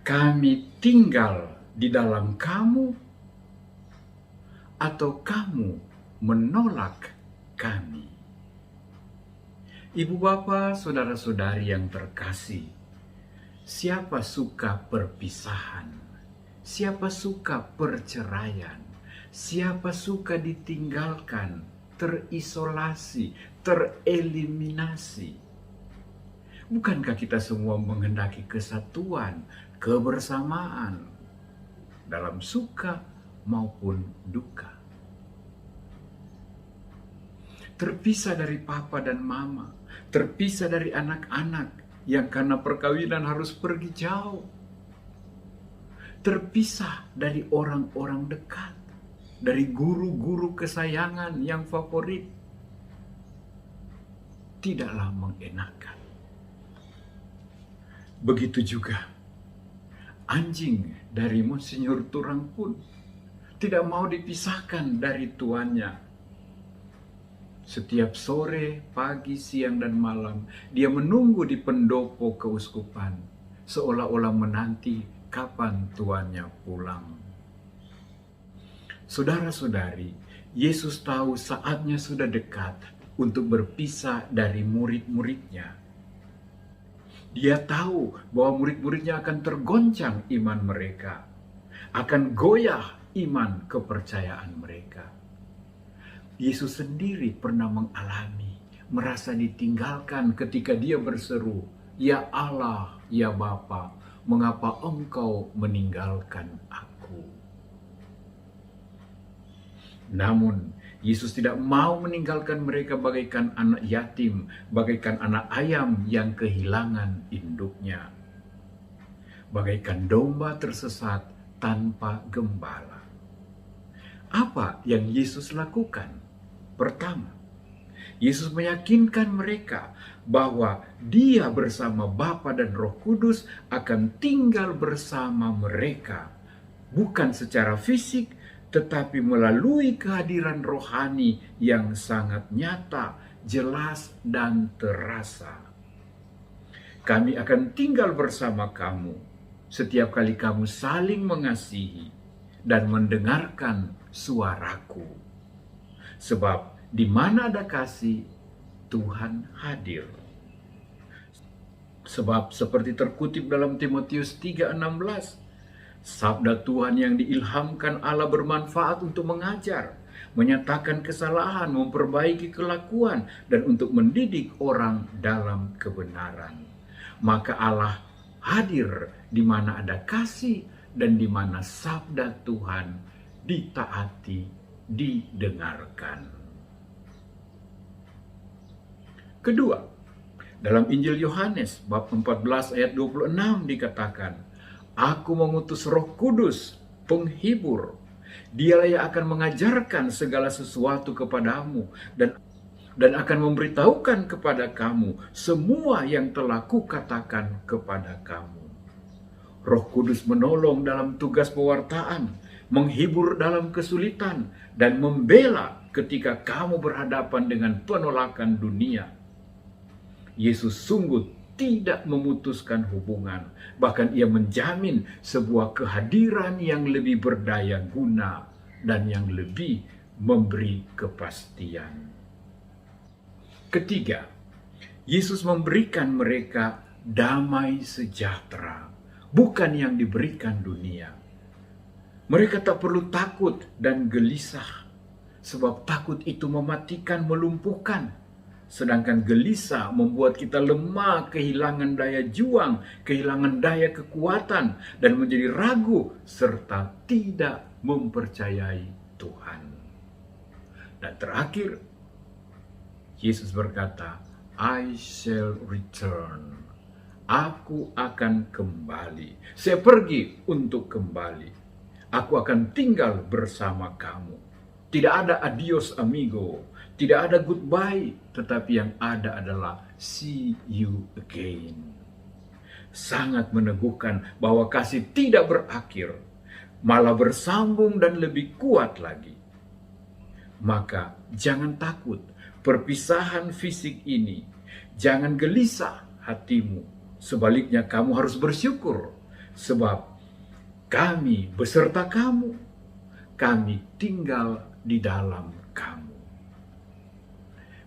Kami tinggal di dalam kamu, atau kamu menolak kami? Ibu bapa, saudara-saudari yang terkasih, siapa suka perpisahan? Siapa suka perceraian? Siapa suka ditinggalkan, terisolasi, tereliminasi? Bukankah kita semua menghendaki kesatuan, kebersamaan dalam suka maupun duka? Terpisah dari papa dan mama, terpisah dari anak-anak yang karena perkawinan harus pergi jauh, terpisah dari orang-orang dekat, dari guru-guru kesayangan yang favorit. Tidaklah mengenakan. Begitu juga anjing dari Monsinyur Turang pun tidak mau dipisahkan dari tuannya. Setiap sore, pagi, siang, dan malam, dia menunggu di pendopo keuskupan, seolah-olah menanti kapan tuannya pulang. Saudara-saudari, Yesus tahu saatnya sudah dekat untuk berpisah dari murid-muridnya. Dia tahu bahwa murid-muridnya akan tergoncang iman mereka, akan goyah iman kepercayaan mereka. Yesus sendiri pernah mengalami, merasa ditinggalkan ketika dia berseru, "Ya Allah, ya Bapa, mengapa engkau meninggalkan aku?" Namun, Yesus tidak mau meninggalkan mereka bagaikan anak yatim, bagaikan anak ayam yang kehilangan induknya, bagaikan domba tersesat tanpa gembala. Apa yang Yesus lakukan? Pertama, Yesus meyakinkan mereka bahwa Dia bersama Bapa dan Roh Kudus akan tinggal bersama mereka, bukan secara fisik, tetapi melalui kehadiran rohani yang sangat nyata, jelas, dan terasa. Kami akan tinggal bersama kamu setiap kali kamu saling mengasihi dan mendengarkan suaraku. Sebab di mana ada kasih, Tuhan hadir. Sebab seperti terkutip dalam Timotius 3:16, sabda Tuhan yang diilhamkan Allah bermanfaat untuk mengajar, menyatakan kesalahan, memperbaiki kelakuan, dan untuk mendidik orang dalam kebenaran. Maka Allah hadir di mana ada kasih dan di mana sabda Tuhan ditaati, didengarkan. Kedua, dalam Injil Yohanes bab 14 ayat 26 dikatakan, "Aku mengutus Roh Kudus, penghibur. Dialah yang akan mengajarkan segala sesuatu kepadamu dan akan memberitahukan kepada kamu semua yang telah kukatakan kepada kamu." Roh Kudus menolong dalam tugas pewartaan, menghibur dalam kesulitan, dan membela ketika kamu berhadapan dengan penolakan dunia. Yesus sungguh tidak memutuskan hubungan, bahkan ia menjamin sebuah kehadiran yang lebih berdaya guna dan yang lebih memberi kepastian. Ketiga, Yesus memberikan mereka damai sejahtera, bukan yang diberikan dunia. Mereka tak perlu takut dan gelisah, sebab takut itu mematikan, melumpuhkan. Sedangkan gelisah membuat kita lemah, kehilangan daya juang, kehilangan daya kekuatan, dan menjadi ragu, serta tidak mempercayai Tuhan. Dan terakhir, Yesus berkata, "I shall return." Aku akan kembali. Saya pergi untuk kembali. Aku akan tinggal bersama kamu. Tidak ada adios amigo. Tidak ada goodbye, tetapi yang ada adalah see you again. Sangat meneguhkan bahwa kasih tidak berakhir, malah bersambung dan lebih kuat lagi. Maka jangan takut perpisahan fisik ini, jangan gelisah hatimu. Sebaliknya kamu harus bersyukur, sebab kami beserta kamu, kami tinggal di dalam kamu.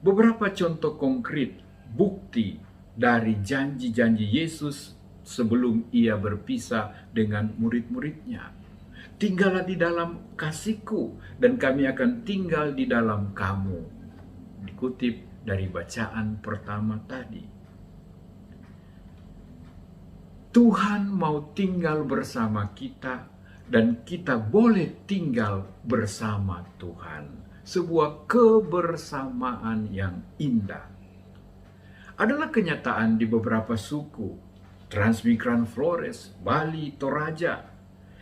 Beberapa contoh konkret bukti dari janji-janji Yesus sebelum ia berpisah dengan murid-muridnya. Tinggallah di dalam kasihku dan kami akan tinggal di dalam kamu. Dikutip dari bacaan pertama tadi. Tuhan mau tinggal bersama kita dan kita boleh tinggal bersama Tuhan. Sebuah kebersamaan yang indah. Adalah kenyataan di beberapa suku, Transmigran Flores, Bali, Toraja.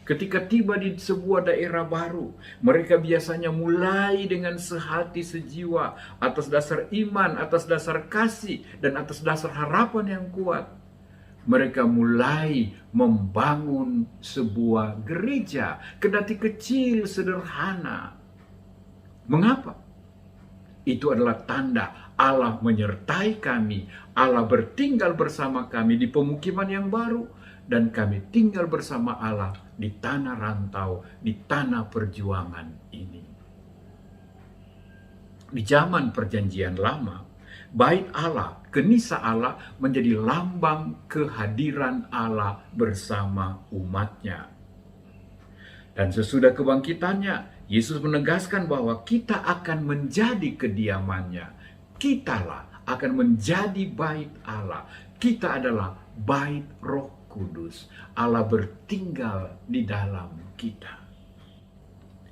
Ketika tiba di sebuah daerah baru, mereka biasanya mulai dengan sehati sejiwa atas dasar iman, atas dasar kasih, dan atas dasar harapan yang kuat. Mereka mulai membangun sebuah gereja, kendati kecil, sederhana. Mengapa? Itu adalah tanda Allah menyertai kami, Allah bertinggal bersama kami di pemukiman yang baru, dan kami tinggal bersama Allah di tanah rantau, di tanah perjuangan ini. Di zaman perjanjian lama, Bait Allah, kenisa Allah menjadi lambang kehadiran Allah bersama umatnya. Dan sesudah kebangkitannya, Yesus menegaskan bahwa kita akan menjadi kediamannya. Kitalah akan menjadi bait Allah. Kita adalah bait Roh Kudus. Allah bertinggal di dalam kita.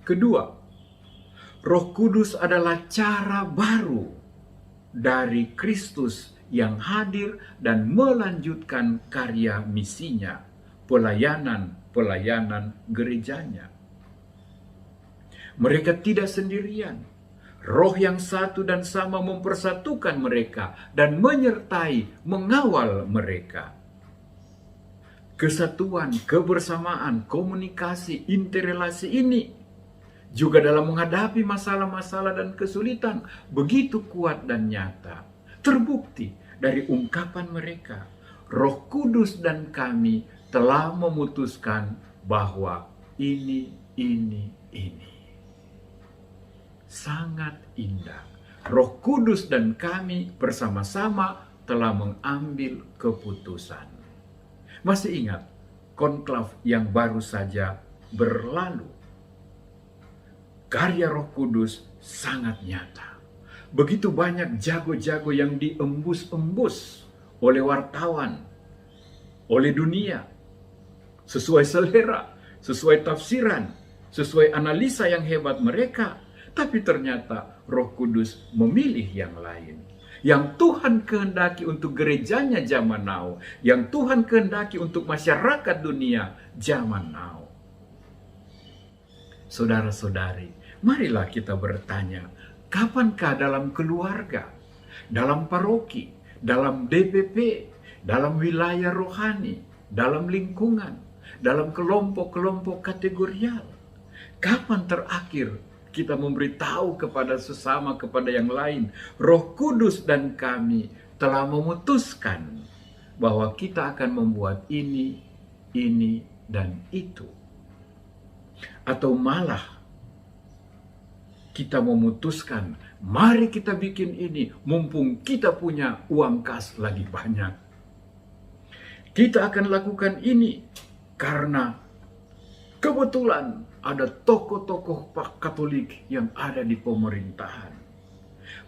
Kedua, Roh Kudus adalah cara baru dari Kristus yang hadir dan melanjutkan karya misinya, pelayanan gerejanya. Mereka tidak sendirian. Roh yang satu dan sama mempersatukan mereka dan menyertai, mengawal mereka. Kesatuan, kebersamaan, komunikasi, interrelasi ini juga dalam menghadapi masalah-masalah dan kesulitan begitu kuat dan nyata. Terbukti dari ungkapan mereka, Roh Kudus dan kami telah memutuskan bahwa ini. Sangat indah. Roh Kudus dan kami bersama-sama telah mengambil keputusan. Masih ingat konklav yang baru saja berlalu? Karya Roh Kudus sangat nyata. Begitu banyak jago-jago yang diembus-embus oleh wartawan, oleh dunia, sesuai selera, sesuai tafsiran, sesuai analisa yang hebat mereka. Tapi ternyata Roh Kudus memilih yang lain. Yang Tuhan kehendaki untuk gerejanya zaman now. Yang Tuhan kehendaki untuk masyarakat dunia zaman now. Saudara-saudari, marilah kita bertanya, kapankah dalam keluarga, dalam paroki, dalam DPP, dalam wilayah rohani, dalam lingkungan, dalam kelompok-kelompok kategorial, kapan terakhir kita memberitahu kepada sesama, kepada yang lain, Roh Kudus dan kami telah memutuskan bahwa kita akan membuat ini, dan itu. Atau malah kita memutuskan, mari kita bikin ini, mumpung kita punya uang kas lagi banyak. Kita akan lakukan ini karena kebetulan ada tokoh-tokoh Katolik yang ada di pemerintahan.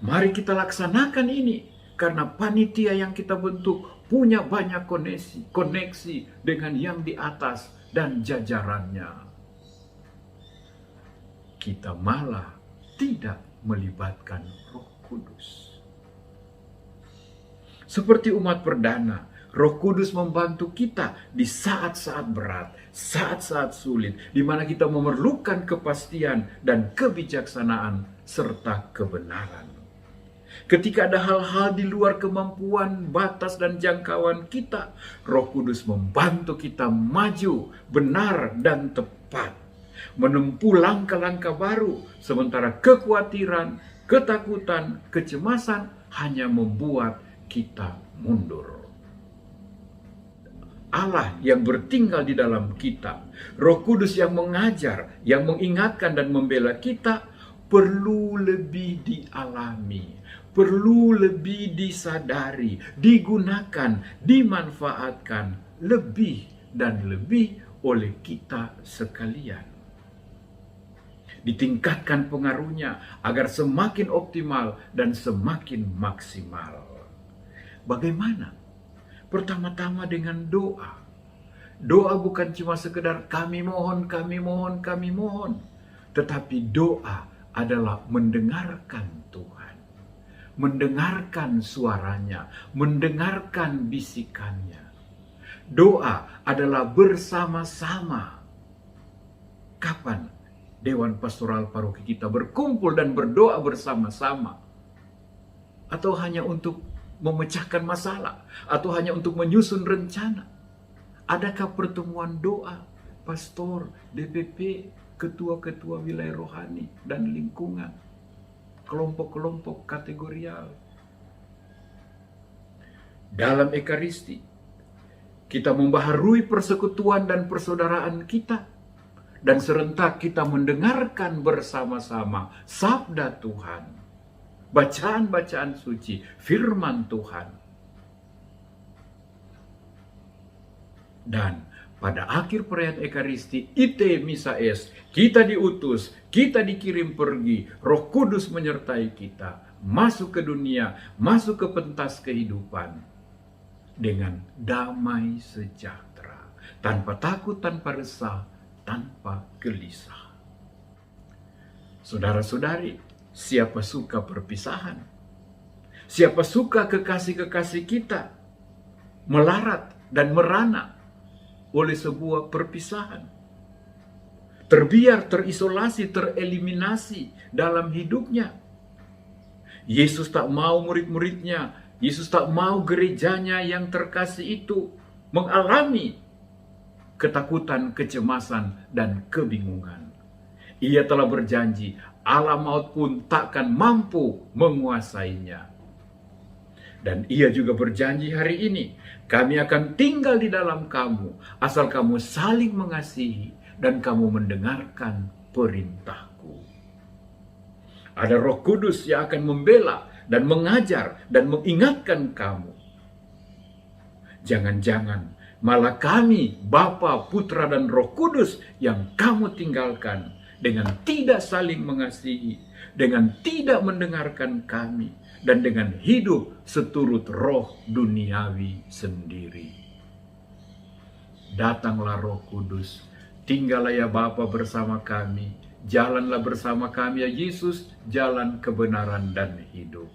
Mari kita laksanakan ini karena panitia yang kita bentuk punya banyak koneksi dengan yang di atas dan jajarannya. Kita malah tidak melibatkan Roh Kudus. Seperti umat perdana, Roh Kudus membantu kita di saat-saat berat, saat-saat sulit, di mana kita memerlukan kepastian dan kebijaksanaan serta kebenaran. Ketika ada hal-hal di luar kemampuan, batas, dan jangkauan kita, Roh Kudus membantu kita maju, benar dan tepat, menempuh langkah-langkah baru, sementara kekhawatiran, ketakutan, kecemasan hanya membuat kita mundur. Allah yang bertinggal di dalam kita, Roh Kudus yang mengajar, yang mengingatkan dan membela kita, perlu lebih dialami, perlu lebih disadari, digunakan, dimanfaatkan lebih dan lebih oleh kita sekalian. Ditingkatkan pengaruhnya agar semakin optimal dan semakin maksimal. Bagaimana? Pertama-tama dengan doa. Doa bukan cuma sekedar kami mohon, kami mohon, kami mohon. Tetapi doa adalah mendengarkan Tuhan. Mendengarkan suaranya, mendengarkan bisikannya. Doa adalah bersama-sama. Kapan Dewan Pastoral Paroki kita berkumpul dan berdoa bersama-sama? Atau hanya untuk memecahkan masalah? Atau hanya untuk menyusun rencana? Adakah pertemuan doa pastor, DPP, ketua-ketua wilayah rohani dan lingkungan, kelompok-kelompok kategorial? Dalam Ekaristi, kita membaharui persekutuan dan persaudaraan kita, dan serentak kita mendengarkan bersama-sama sabda Tuhan, bacaan-bacaan suci, firman Tuhan. Dan pada akhir perayaan Ekaristi, ite missa est, kita diutus, kita dikirim pergi, Roh Kudus menyertai kita, masuk ke dunia, masuk ke pentas kehidupan, dengan damai sejahtera, tanpa takut, tanpa resah, tanpa gelisah. Saudara-saudari, siapa suka perpisahan? Siapa suka kekasih-kekasih kita melarat dan merana oleh sebuah perpisahan? Terbiar, terisolasi, tereliminasi dalam hidupnya. Yesus tak mau murid-muridnya, Yesus tak mau gerejanya yang terkasih itu mengalami ketakutan, kecemasan, dan kebingungan. Ia telah berjanji, alam maut pun takkan mampu menguasainya. Dan ia juga berjanji hari ini, kami akan tinggal di dalam kamu, asal kamu saling mengasihi dan kamu mendengarkan perintahku. Ada Roh Kudus yang akan membela dan mengajar dan mengingatkan kamu. Jangan-jangan malah kami, Bapa, Putra, dan Roh Kudus yang kamu tinggalkan dengan tidak saling mengasihi, dengan tidak mendengarkan kami, dan dengan hidup seturut roh duniawi sendiri. Datanglah Roh Kudus, tinggallah ya Bapa bersama kami, jalanlah bersama kami ya Yesus, jalan kebenaran dan hidup.